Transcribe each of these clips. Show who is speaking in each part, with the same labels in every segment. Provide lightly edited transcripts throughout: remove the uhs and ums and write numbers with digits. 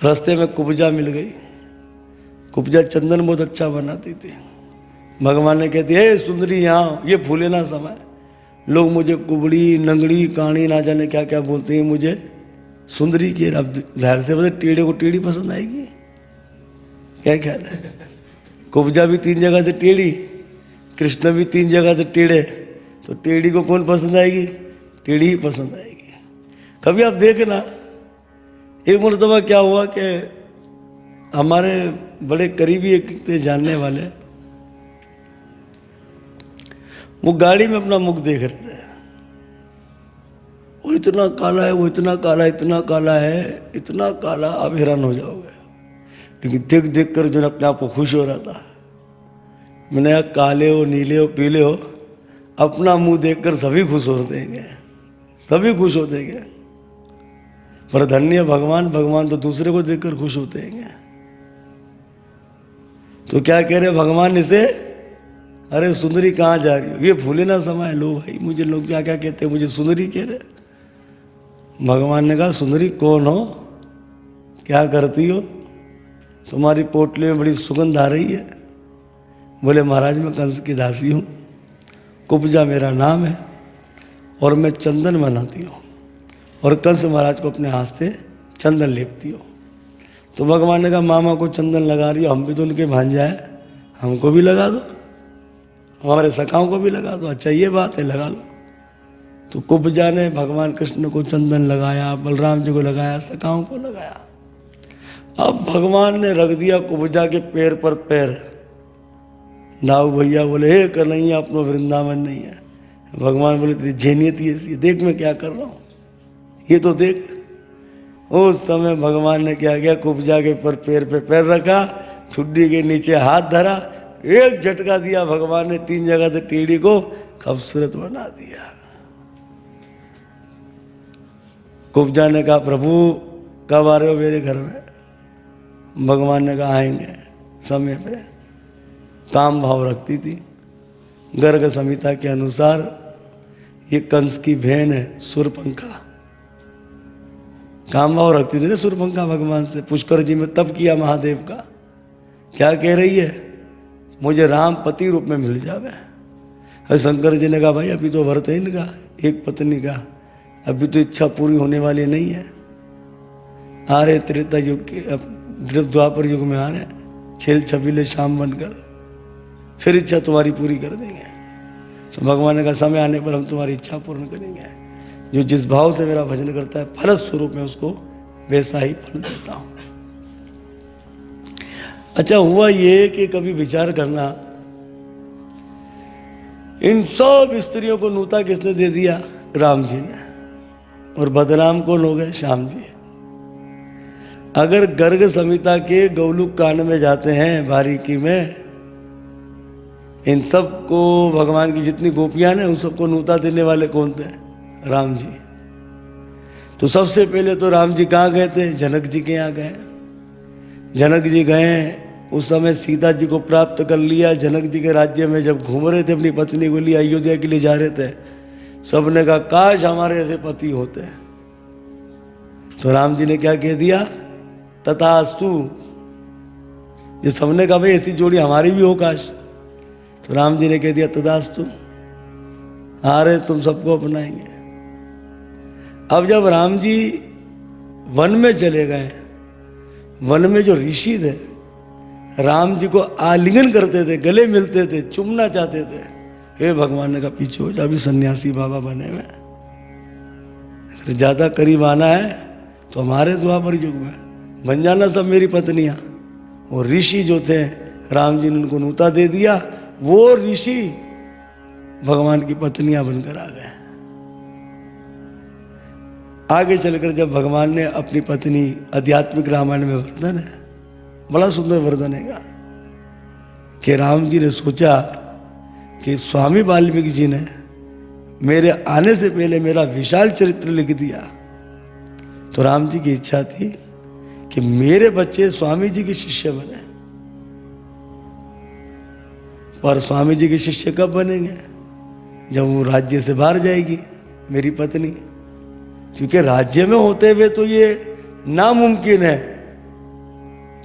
Speaker 1: रास्ते में कुब्जा मिल गई। कुब्जा चंदन बहुत अच्छा बनाती थी। भगवान ने कहती है सुंदरी यहाँ ये फूले ना समय। लोग मुझे कुबड़ी नंगड़ी काणी ना जाने क्या क्या बोलते हैं, मुझे सुंदरी की। अब जाहिर से बोले टेढ़े को टेढ़ी पसंद आएगी, क्या ख्याल है? कुब्जा भी 3 जगह से टेढ़ी, कृष्ण भी 3 जगह से टेढ़े, तो टेढ़ी को कौन पसंद आएगी? टेढ़ी ही पसंद आएगी। कभी आप देखना, एक मरतबा क्या हुआ कि हमारे बड़े करीबी एक थे जानने वाले, वो गाड़ी में अपना मुख देख रहे थे। वो इतना काला है, वो इतना काला, इतना काला है, इतना काला, आप हैरान हो जाओगे। लेकिन देख देख कर जो अपने आप को खुश हो रहा था। मैंने कहा काले हो, नीले हो, पीले हो, अपना मुंह देखकर सभी खुश होते हैं, सभी खुश होते हैं। पर धन्य भगवान, भगवान तो दूसरे को देखकर खुश होते हैं। तो क्या कह रहे भगवान इसे, अरे सुंदरी कहाँ जा रही हो, ये फूले ना समय। लो भाई, मुझे लोग क्या क्या कहते हैं, मुझे सुंदरी कह रहे। भगवान ने कहा सुंदरी कौन हो, क्या करती हो, तुम्हारी पोटली में बड़ी सुगंध आ रही है। बोले महाराज मैं कंस की दासी हूँ, कुब्जा मेरा नाम है और मैं चंदन बनाती हूँ और कंस महाराज को अपने हाथ से चंदन लेपती हूँ। तो भगवान ने कहा मामा को चंदन लगा रही हो, हम भी तो उनके भांजा है, हमको भी लगा दो, हमारे सखाओं को भी लगा दो। अच्छा ये बात है, लगा लो। तो कुब्जा ने भगवान कृष्ण को चंदन लगाया, बलराम जी को लगाया, सखाओं को लगाया। अब भगवान ने रख दिया कुब्जा के पैर पर पैर। दाऊ भैया बोले हे कन्हैया अपना वृंदावन नहीं है। भगवान बोले तेरी जेनियत ही ऐसी, देख मैं क्या कर रहा हूँ, ये तो देख। उस समय भगवान ने क्या किया, कुब्जा के पर पैर पे पैर रखा, ठुड्डी के नीचे हाथ धरा, एक झटका दिया भगवान ने, 3 जगह से टेढ़ी को खूबसूरत बना दिया। कुब्जा ने कहा प्रभु कब आ रहे हो मेरे घर में? भगवान ने कहा आएंगे समय पे। काम भाव रखती थी। गर्ग संहिता के अनुसार ये कंस की बहन है सुरपंखा। काम भाव रखती थी ना सुरपंखा भगवान से। पुष्कर जी में तब किया महादेव का। क्या कह रही है, मुझे राम पति रूप में मिल जावे। शंकर जी ने कहा भाई अभी तो व्रत है इनका, एक पत्नी का, अभी तो इच्छा पूरी होने वाली नहीं है। आ रहे त्रेता युग के, द्वापर युग में आ रहे, छेल छबीले शाम बनकर, फिर इच्छा तुम्हारी पूरी कर देंगे। तो भगवान ने कहा समय आने पर हम तुम्हारी इच्छा पूर्ण करेंगे। जो जिस भाव से मेरा भजन करता है फल स्वरूप में उसको वैसा ही फल देता हूं। अच्छा हुआ ये कि कभी विचार करना, इन सब स्त्रियों को नूता किसने दे दिया? राम जी ने। और बदनाम कौन हो गए? श्याम जी। अगर गर्ग संहिता के गौलुक कांड में जाते हैं बारीकी में, इन सब को भगवान की जितनी गोपियां ने उन सबको नूता देने वाले कौन थे? राम जी। तो सबसे पहले तो राम जी कहाँ गए थे? जनक जी के यहाँ गए। जनक जी गए, उस समय सीता जी को प्राप्त कर लिया। जनक जी के राज्य में जब घूम रहे थे अपनी पत्नी को लिए अयोध्या के लिए जा रहे थे, सबने कहा काश हमारे ऐसे पति होते। तो राम जी ने क्या कह दिया? तथास्तु। ये सबने कहा भाई ऐसी जोड़ी हमारी भी हो काश। तो राम जी ने कह दिया तथास्तु, आ रहे तुम सबको अपनाएंगे। अब जब राम जी वन में चले गए, वन में जो ऋषि थे राम जी को आलिंगन करते थे, गले मिलते थे, चुमना चाहते थे। हे भगवान ने कहा पीछे हो जा, अभी सन्यासी बाबा बने हुए, अगर ज्यादा करीब आना है तो हमारे द्वापर युग में बन जाना सब मेरी पत्नियां। और ऋषि जो थे राम जी ने उनको नूता दे दिया, वो ऋषि भगवान की पत्नियां बनकर आ गए। आगे चलकर जब भगवान ने अपनी पत्नी, आध्यात्मिक रामायण में वर्णन है, बड़ा सुंदर वर्णन है कि राम जी ने सोचा कि स्वामी वाल्मीकि जी ने मेरे आने से पहले मेरा विशाल चरित्र लिख दिया, तो राम जी की इच्छा थी कि मेरे बच्चे स्वामी जी के शिष्य बने। पर स्वामी जी के शिष्य कब बनेंगे? जब वो राज्य से बाहर जाएगी मेरी पत्नी, क्योंकि राज्य में होते हुए तो ये नामुमकिन है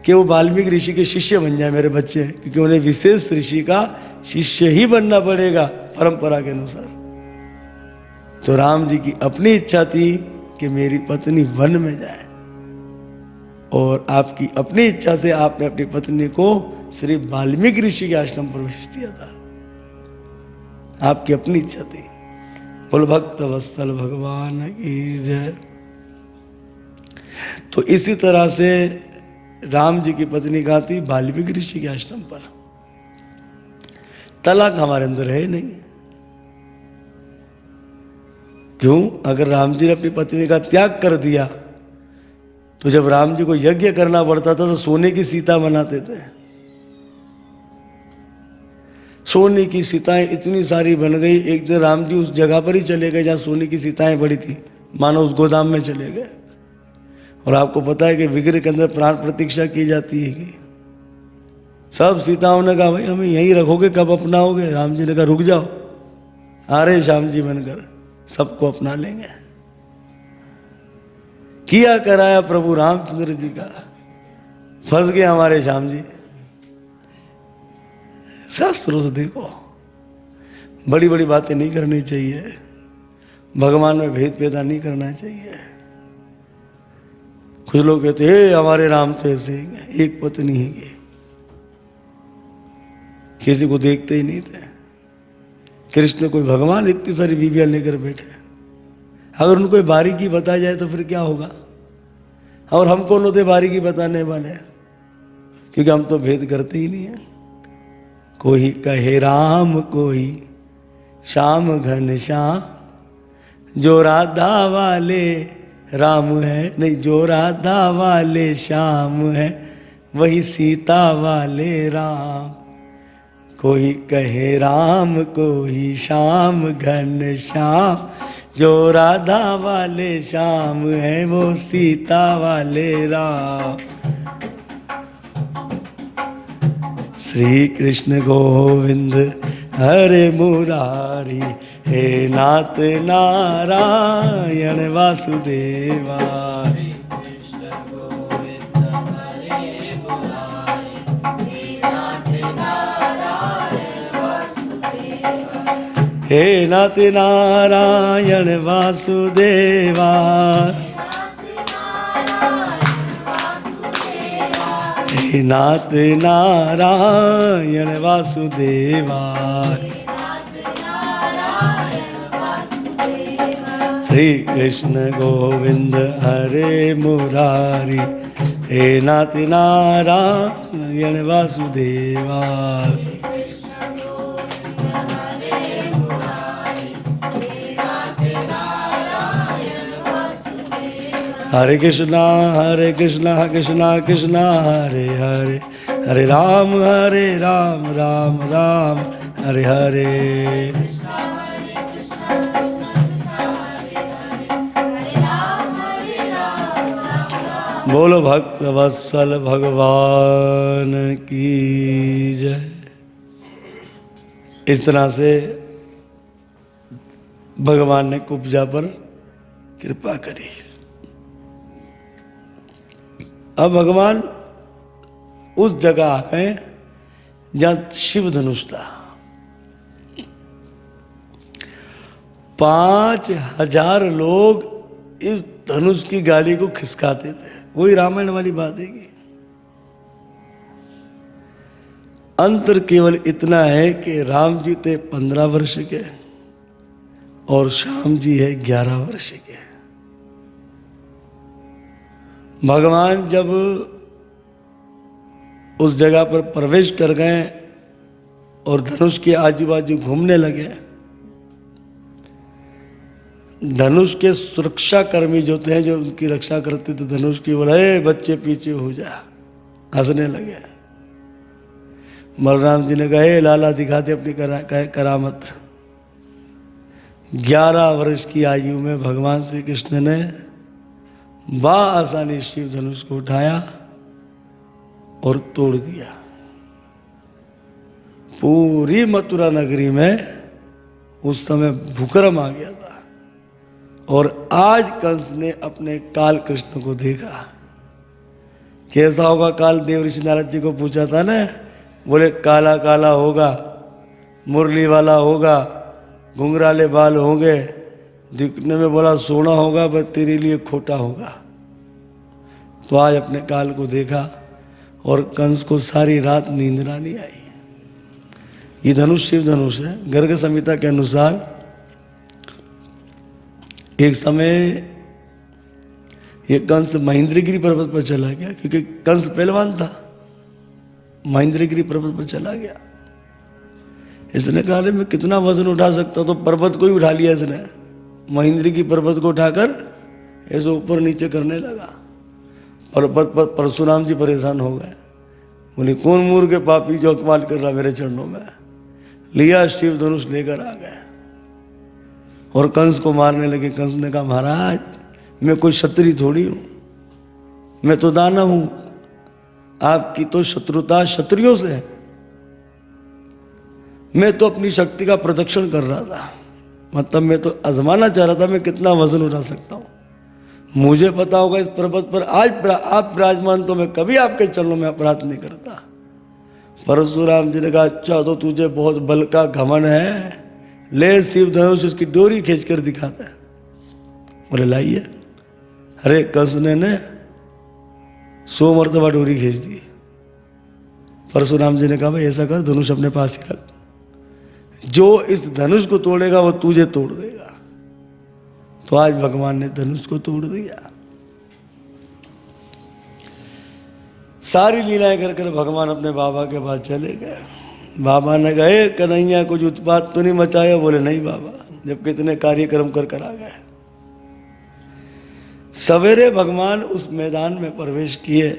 Speaker 1: कि वो वाल्मीकि ऋषि के शिष्य बन जाए मेरे बच्चे, क्योंकि उन्हें विशेष ऋषि का शिष्य ही बनना पड़ेगा परंपरा के अनुसार। तो राम जी की अपनी इच्छा थी कि मेरी पत्नी वन में जाए, और आपकी अपनी इच्छा से आपने अपनी पत्नी को श्री वाल्मीकि ऋषि के आश्रम प्रवेश दिया था। आपकी अपनी इच्छा थी। बोल भक्त वत्सल भगवान की जय। तो इसी तरह से राम जी की पत्नी कहाँ थी? वाल्मीकि ऋषि के आश्रम पर। तलाक हमारे अंदर है नहीं। क्यों? अगर राम जी ने अपनी पत्नी का त्याग कर दिया तो जब राम जी को यज्ञ करना पड़ता था तो सोने की सीता बनाते थे। सोने की सीताएं इतनी सारी बन गई, एक दिन राम जी उस जगह पर ही चले गए जहां सोने की सीताएं पड़ी थी, मानो उस गोदाम में चले गए। और आपको पता है कि विग्रह के अंदर प्राण प्रतीक्षा की जाती है कि सब सीताओं ने कहा भाई हमें यहीं रखोगे, कब अपनाओगे? राम जी ने कहा रुक जाओ, आ रहे श्याम जी बनकर, सबको अपना लेंगे। किया कराया प्रभु रामचंद्र जी का, फंस गए हमारे श्याम जी। शास्त्रों से देखो, बड़ी बड़ी बातें नहीं करनी चाहिए, भगवान में भेद पैदा नहीं करना चाहिए। कुछ लोग कहते हैं हमारे राम तो ऐसे ही हैं, एक पत्नी है कि किसी को देखते ही नहीं थे। कृष्ण कोई भगवान इतनी सारी बीवियां लेकर बैठे, अगर उनको बारीकी बताया जाए तो फिर क्या होगा? और हम कौन होते बारीकी बताने वाले? क्योंकि हम तो भेद करते ही नहीं है। कोई कहे राम कोई श्याम घन श्याम, जो राधा वाले राम है, नहीं जो राधा वाले श्याम है वही सीता वाले राम। कोई कहे राम कोई श्याम घन श्याम, जो राधा वाले श्याम है वो सीता वाले राम। श्री कृष्ण गोविंद हरे मुरारी, हे नाथ नारायण वासुदेवा। हे नाथ नारायण वासुदेवा, हे नाथ नारायण वासुदेवा। श्री कृष्ण गोविंद हरे मुरारी, हे नाथ नारायण वासुदेवा। हरे कृष्णा कृष्णा कृष्णा हरे हरे, हरे राम राम राम हरे हरे। बोलो भक्त वत्सल भगवान की जय। इस तरह से भगवान ने कुब्जा पर कृपा करी। अब भगवान उस जगह आ गए जहां शिव धनुष था। 5000 लोग इस धनुष की गाड़ी को खिसकाते थे। वही रामायण वाली बात है कि अंतर केवल इतना है कि राम जी थे 15 वर्ष के और श्याम जी है 11 वर्ष के। भगवान जब उस जगह पर प्रवेश कर गए और धनुष के आजू बाजू घूमने लगे, धनुष के सुरक्षा कर्मी जो थे, जो उनकी रक्षा करते थे धनुष की, बोले बच्चे पीछे हो जा, हंसने लगे। बलराम जी ने कहा लाला दिखाते अपनी करामत। 11 वर्ष की आयु में भगवान श्री कृष्ण ने आसानी शिव धनुष को उठाया और तोड़ दिया। पूरी मथुरा नगरी में उस समय भूकंप आ गया था। और आज कंस ने अपने काल कृष्ण को देखा कैसा होगा काल? देव ऋषि नारद जी को पूछा था ना, बोले काला काला होगा, मुरली वाला होगा, घुंघराले बाल होंगे, दिखने में बोला सोना होगा पर तेरे लिए खोटा होगा। तो आज अपने काल को देखा और कंस को सारी रात नींद ना नहीं आई। ये धनुष शिव धनुष है। गर्ग संहिता के अनुसार एक समय ये कंस महेंद्रगिरी पर्वत पर चला गया, क्योंकि कंस पहलवान था। महेंद्रगिरी पर्वत पर चला गया। इसने कहा मैं कितना वजन उठा सकता हूं, तो पर्वत को ही उठा लिया इसने। महेंद्रगिरी पर्वत को उठाकर ऐसे ऊपर नीचे करने लगा। पर्वत पर परशुराम जी परेशान हो गए, बोले कौन मूर्ख के पापी जो अपमान कर रहा मेरे चरणों में। लिया शिव धनुष लेकर आ गए और कंस को मारने लगे। कंस ने कहा महाराज मैं कोई क्षत्रिय थोड़ी हूं, मैं तो दानव हूं, आपकी तो शत्रुता क्षत्रियों से है। मैं तो अपनी शक्ति का प्रदर्शन कर रहा था, मतलब मैं तो आजमाना चाह रहा था मैं कितना वजन उठा सकता हूं। मुझे पता होगा इस पर्वत पर आज आप विराजमान, तो मैं कभी आपके चरणों में अपराध नहीं करता। परशुराम जी ने कहा अच्छा तो तुझे बहुत बल का घमंड है, ले शिव धनुष उसकी डोरी खींच कर दिखाता है। बोले लाइए। अरे कंस ने 100 मरतबा डोरी खींच दी। परशुराम जी ने कहा भाई ऐसा कर धनुष अपने पास ही रख, जो इस धनुष को तोड़ेगा वो तुझे तोड़ देगा। तो आज भगवान ने धनुष को तोड़ दिया। सारी लीलाएं कर कर भगवान अपने बाबा के पास चले गए। बाबा ने कहे कन्हैया कुछ उत्पात तो नहीं मचाया? बोले नहीं बाबा, जब कितने कार्यक्रम कर कर आ गए। सवेरे भगवान उस मैदान में प्रवेश किए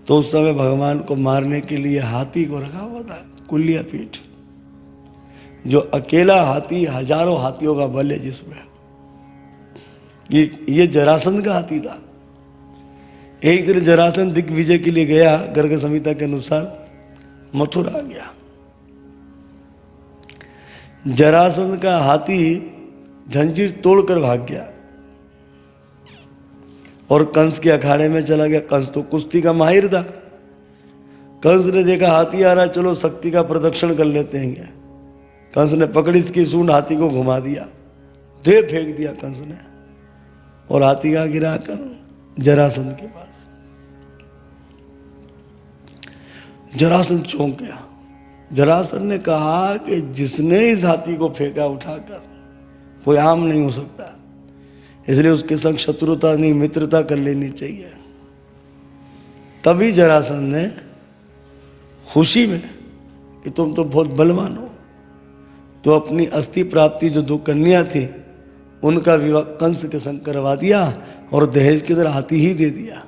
Speaker 1: तो उस समय भगवान को मारने के लिए हाथी को रखा हुआ था, कुलिया पीठ, जो अकेला हाथी हजारों हाथियों का बल है जिसमें। ये जरासंध का हाथी था। एक दिन जरासंध दिग्विजय के लिए गया, गर्ग संहिता के अनुसार मथुरा गया। जरासंध का हाथी जंजीर तोड़कर भाग गया और कंस के अखाड़े में चला गया। कंस तो कुश्ती का माहिर था। कंस ने देखा हाथी आ रहा, चलो शक्ति का प्रदर्शन कर लेते हैं। कंस ने पकड़ी इसकी सूंड, हाथी को घुमा दिया, दे फेंक दिया कंस ने, और हाथी का गिराकर जरासंध के पास। जरासंध चौंक गया। जरासंध ने कहा कि जिसने इस हाथी को फेंका उठाकर कोई आम नहीं हो सकता, इसलिए उसके संग शत्रुता नहीं मित्रता कर लेनी चाहिए। तभी जरासंध ने खुशी में कि तुम तो बहुत बलवान हो, तो अपनी अस्थि प्राप्ति जो 2 कन्या थी उनका विवाह कंस के संग करवा दिया और दहेज की तरह हाथी ही दे दिया।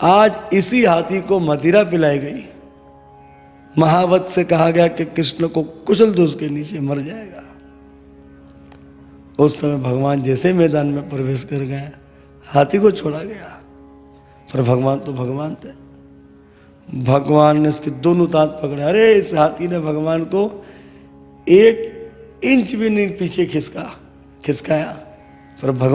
Speaker 1: आज इसी हाथी को मदिरा पिलाई गई। महावत से कहा गया कि कृष्ण को कुचल दो, उसके नीचे मर जाएगा। उस समय भगवान जैसे मैदान में प्रवेश कर गए, हाथी को छोड़ा गया। पर भगवान तो भगवान थे। भगवान ने उसके दोनों दांत पकड़े। अरे इस हाथी ने भगवान को 1 इंच भी नहीं पीछे खिसकाया। पर भगवान